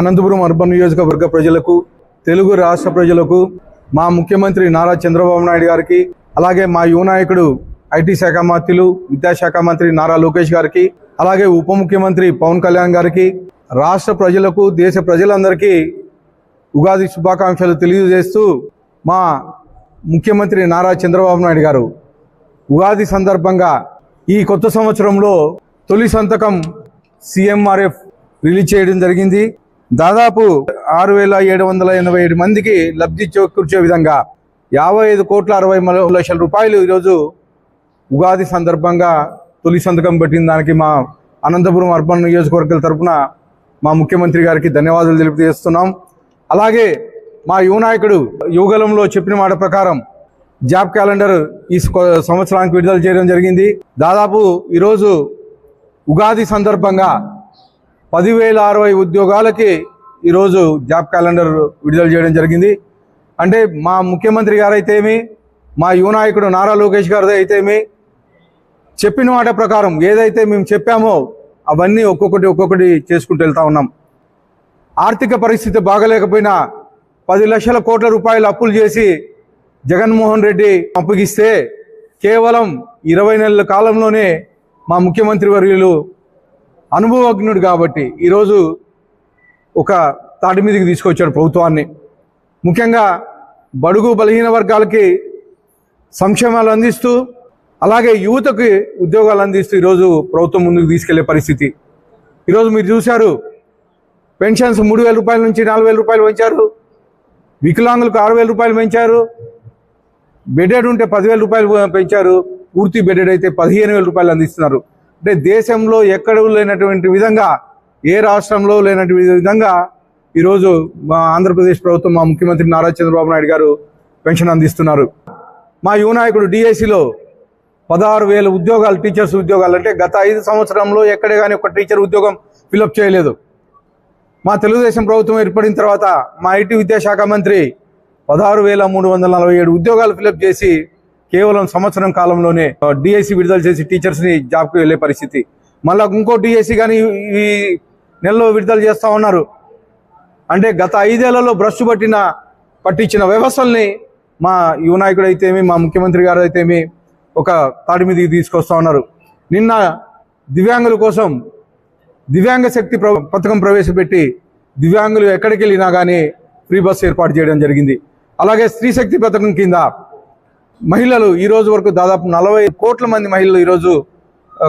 Anantapuram urban నియోజకవర్గ ప్రజలకు, తెలుగు రాష్ట్ర ప్రజలకు, మా ముఖ్యమంత్రి నారా చంద్రబాబు నాయుడు గారికి, అలాగే మా యువ నాయకుడు ఐటీ శాఖ మంత్రులు, విద్యాశాఖ మంత్రి నారా లోకేష్ గారికి, అలాగే ఉప ముఖ్యమంత్రి పవన్ కళ్యాణ్ గారికి, రాష్ట్ర ప్రజలకు, దేశ ప్రజలందరికీ ఉగాది శుభాకాంక్షలు తెలియజేస్తూ, మా ముఖ్యమంత్రి నారా చంద్రబాబు నాయుడు గారు ఉగాది సందర్భంగా ఈ కొత్త సంవత్సరంలో తొలి సంతకం CMRF రిలీజ్ చేయడం జరిగింది. దాదాపు 6,787 మందికి లబ్ధి చేకూర్చే విధంగా 55,60 కోట్ల ఈరోజు ఉగాది సందర్భంగా తొలి సంతకం పెట్టిన దానికి మా అనంతపురం అర్బన్ నియోజకవర్గాల తరఫున మా ముఖ్యమంత్రి గారికి ధన్యవాదాలు తెలియజేస్తున్నాం. అలాగే మా యువ నాయకుడు యువగలంలో చెప్పిన మాట ప్రకారం జాబ్ క్యాలెండర్ ఈ సంవత్సరానికి విడుదల చేయడం జరిగింది. దాదాపు ఈరోజు ఉగాది సందర్భంగా 10,060 ఉద్యోగాలకి ఈరోజు జాబ్ క్యాలెండర్ విడుదల చేయడం జరిగింది. అంటే మా ముఖ్యమంత్రి గారు అయితేమి, మా యువ నాయకుడు నారా లోకేష్ గారు అయితేమి చెప్పిన మాట ప్రకారం ఏదైతే మేము చెప్పామో అవన్నీ ఒక్కొక్కటి చేసుకుంటూ వెళ్తా ఉన్నాం. ఆర్థిక పరిస్థితి బాగలేకపోయినా 10 లక్షల కోట్ల రూపాయలు అప్పులు చేసి జగన్మోహన్ రెడ్డి అప్పగిస్తే కేవలం 20 నెలల కాలంలోనే మా ముఖ్యమంత్రి వర్యులు అనుభవజ్ఞుడు కాబట్టి ఈరోజు ఒక తాటి మీదకి తీసుకొచ్చాడు ప్రభుత్వాన్ని. ముఖ్యంగా బడుగు బలహీన వర్గాలకి సంక్షేమాలు అందిస్తూ, అలాగే యువతకి ఉద్యోగాలు అందిస్తూ ఈరోజు ప్రభుత్వం ముందుకు తీసుకెళ్లే పరిస్థితి. ఈరోజు మీరు చూశారు, పెన్షన్స్ 3,000 రూపాయల నుంచి 4,000 రూపాయలు పెంచారు, వికలాంగులకు 6,000 రూపాయలు పెంచారు, బెడెడ్ ఉంటే 10,000 రూపాయలు పెంచారు, పూర్తి బెడెడ్ అయితే 15,000 రూపాయలు అందిస్తున్నారు. అంటే దేశంలో ఎక్కడ లేనటువంటి విధంగా, ఏ రాష్ట్రంలో లేనటువంటి విధంగా ఈరోజు మా ఆంధ్రప్రదేశ్ ప్రభుత్వం, మా ముఖ్యమంత్రి నారా చంద్రబాబు నాయుడు గారు పెన్షన్ అందిస్తున్నారు. మా యువ నాయకుడు డిఎస్సిలో 16,000 ఉద్యోగాలు, టీచర్స్ ఉద్యోగాలు, అంటే గత 5 సంవత్సరంలో ఎక్కడే కానీ ఒక టీచర్ ఉద్యోగం ఫిలప్ చేయలేదు. మా తెలుగుదేశం ప్రభుత్వం ఏర్పడిన తర్వాత మా ఐటీ విద్యాశాఖ మంత్రి 16,347 ఉద్యోగాలు ఫిలప్ చేసి కేవలం సంవత్సరం కాలంలోనే డిఎస్సి విడుదల చేసి టీచర్స్ని జాబ్కి వెళ్ళే పరిస్థితి. మళ్ళీ ఇంకో డిఎస్సి కానీ ఈ నెలలో విడుదల చేస్తూ ఉన్నారు. అంటే గత 5 ఏళ్లలో భ్రష్టు పట్టించిన వ్యవస్థల్ని మా యువ నాయకుడు అయితేమి, మా ముఖ్యమంత్రి గారు అయితేమి ఒక తాడి మీదకి తీసుకొస్తూ ఉన్నారు. నిన్న దివ్యాంగుల కోసం దివ్యాంగ శక్తి పథకం ప్రవేశపెట్టి దివ్యాంగులు ఎక్కడికి వెళ్ళినా కానీ ఫ్రీ బస్ ఏర్పాటు చేయడం జరిగింది. అలాగే స్త్రీ శక్తి పథకం కింద మహిళలు ఈరోజు వరకు దాదాపు 40 కోట్ల మంది మహిళలు ఈరోజు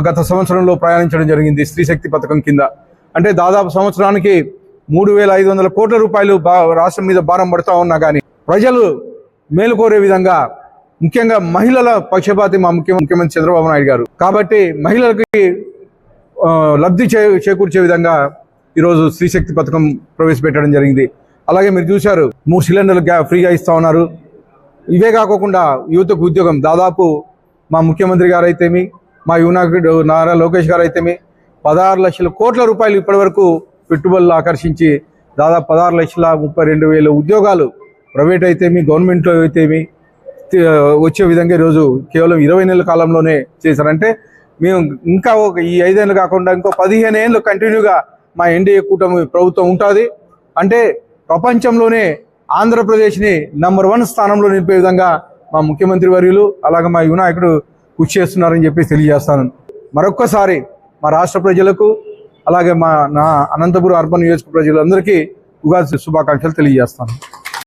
గత సంవత్సరంలో ప్రయాణించడం జరిగింది స్త్రీ శక్తి పథకం కింద. అంటే దాదాపు సంవత్సరానికి 3,500 కోట్ల రూపాయలు రాష్ట్రం మీద భారం పడుతూ ఉన్నా కానీ ప్రజలు మేలుకోరే విధంగా, ముఖ్యంగా మహిళల పక్షపాతి మా ముఖ్యమంత్రి చంద్రబాబు నాయుడు గారు. కాబట్టి మహిళలకి లబ్ధి చేకూర్చే విధంగా ఈరోజు స్త్రీ శక్తి పథకం ప్రవేశపెట్టడం జరిగింది. అలాగే మీరు చూశారు, 3 సిలిండర్లు ఫ్రీగా ఇస్తూ ఉన్నారు. ఇవే కాకుండా యువతకు ఉద్యోగం దాదాపు మా ముఖ్యమంత్రి గారు అయితేమి, మా యువ నాయకుడు నారా లోకేష్ గారు అయితేమి 16 లక్షల కోట్ల రూపాయలు ఇప్పటి వరకు పెట్టుబడులు ఆకర్షించి దాదాపు 16,32,000 ఉద్యోగాలు ప్రైవేట్ అయితేమి, గవర్నమెంట్లో అయితేమి వచ్చే విధంగా ఈరోజు కేవలం 20 నెలల కాలంలోనే చేశారంటే మేము ఇంకా ఈ 5 ఏళ్ళు కాకుండా ఇంకో 15 ఏళ్ళు కంటిన్యూగా మా ఎన్డీఏ కూటమి ప్రభుత్వం ఉంటుంది. అంటే ప్రపంచంలోనే ఆంధ్రప్రదేశ్ని నంబర్ 1 స్థానంలో నిలిపే విధంగా మా ముఖ్యమంత్రి వర్యులు అలాగే మా యువ నాయకుడు కృషి చేస్తున్నారని చెప్పి తెలియజేస్తాను. మరొక్కసారి మా రాష్ట్ర ప్రజలకు, అలాగే నా అనంతపురం అర్బన్ నియోజక ప్రజలందరికీ ఉగాది శుభాకాంక్షలు తెలియజేస్తాను.